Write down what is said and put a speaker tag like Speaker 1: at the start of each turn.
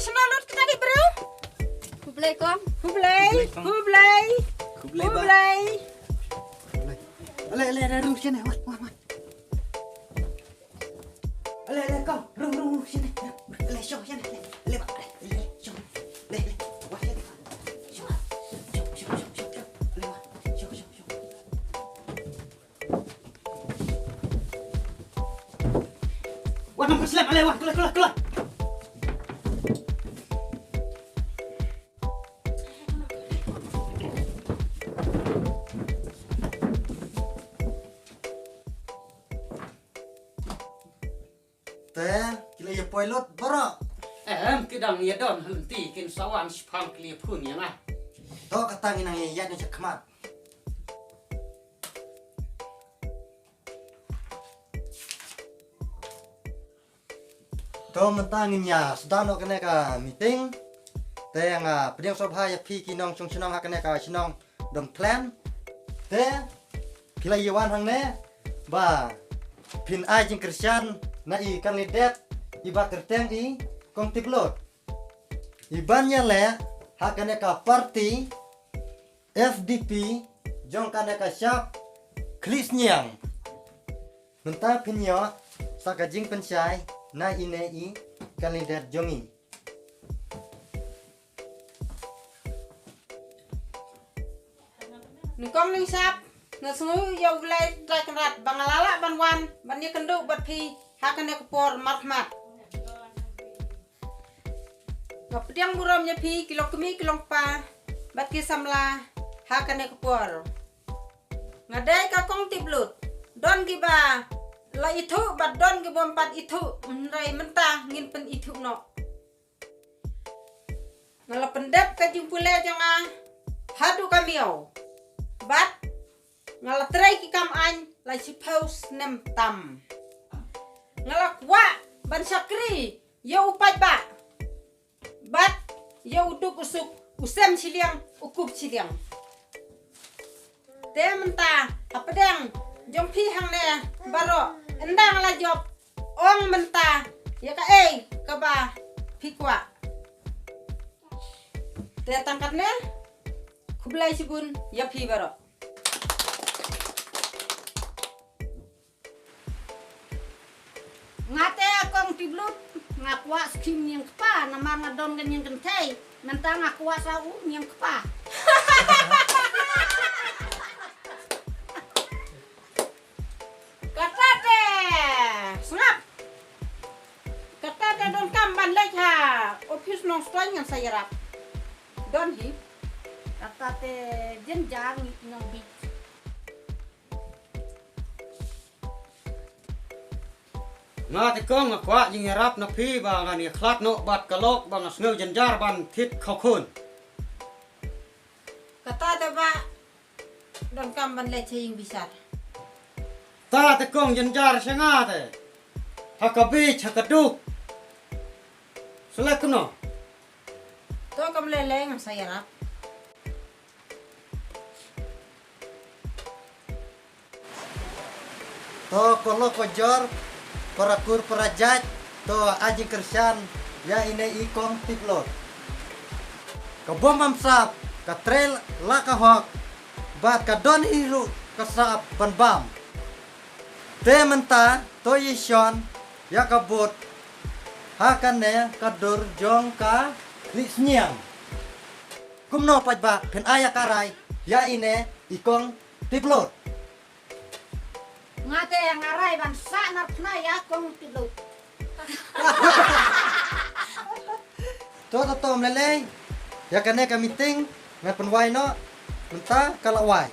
Speaker 1: senang lut kita di bro.
Speaker 2: Hublay kom.
Speaker 1: Hublay.
Speaker 3: Ale, rung sini, wah. Ale, kau, rung sini. Ale, show sini. Ale, show. Le, wah sini. Show. Ale, wah, show. Wah, nampak selap, ale, wah, keluar. Teh, kila ya pilot bara.
Speaker 4: Kedang ya don henti kin sawan spang klia pun ya nah.
Speaker 3: Tok katangin ang iya ni cakmat. Tok mentangin ya, sedano kena ka meeting. Teh nga pediang sobha ya pi kinong chung chinong hakane ka chinong dom plan. Teh kila yawan hang ne ba pin ajing Christian na i kandidat iba kerteng i kong tiplot. Ibannya le hakane ka parti FDP jong kane ka siap Krisnyang. Mentang pinyo sa kajing pensai na ine i kandidat jongi.
Speaker 1: Nukong ning sap. Nasungu ya ulai trakrat bangalala banwan bani kenduk bat pi hakane kupor marmat. Ngapediang muramnya pi kilong kemi kilong pa bat ki samla hakane kupor. Ngadai ka kong tiblut don giba la itu bat don gibom pat itu menrai mentah ngin pen itu no. Ngala pendep ka jimpule jangan hadu kamiau. Bat ngala trai ki kam an la suppose nem tam. Ngala kwa ban sakri yo upai ba. Bat yo uduk usuk usem siliang ukup siliang. Te menta apa deng jong pi hang ne baro endang la job ong menta ya ka ka ba pi kwa. Te tangkat ne kublai sigun ya pi baro.
Speaker 2: Ngate akong tiblut ngakwa skim yang kepa nama ngadon kan yang kentai mentang ngakwa sau yang kepa.
Speaker 1: Kata te sengap. Kata te don kamban lek ha office nong stoy yang saya rap. Don hi
Speaker 2: Kata te jenjang ngong bit.
Speaker 4: Nga te kong ngakwa jing yarap na pi ba ngani khlat no bat kalok ba ngasngeu janjar ban thit khau khun.
Speaker 1: kata te ba don kamban lek yang bisa.
Speaker 4: Ta te kong janjar senga te. Hakabi hakaduk. Selek no.
Speaker 1: To kam leleng yang saya rap.
Speaker 3: To kolo kojor parakur perajat to aji kersan ya ine i kong tiplot. Kabom mamsap ka trail la ka hok bat ka don iru kasap panbam. Te menta to yishon ya kabut hakane kadur jong ka lisnyang. Kumno pajba pen aya karai ya ine ikong tiplot.
Speaker 2: Ngate yang ngarai ban sanar kena ya kong tiblut.
Speaker 3: To meleleng ya kane ka meeting ngapen wai no menta kalawai.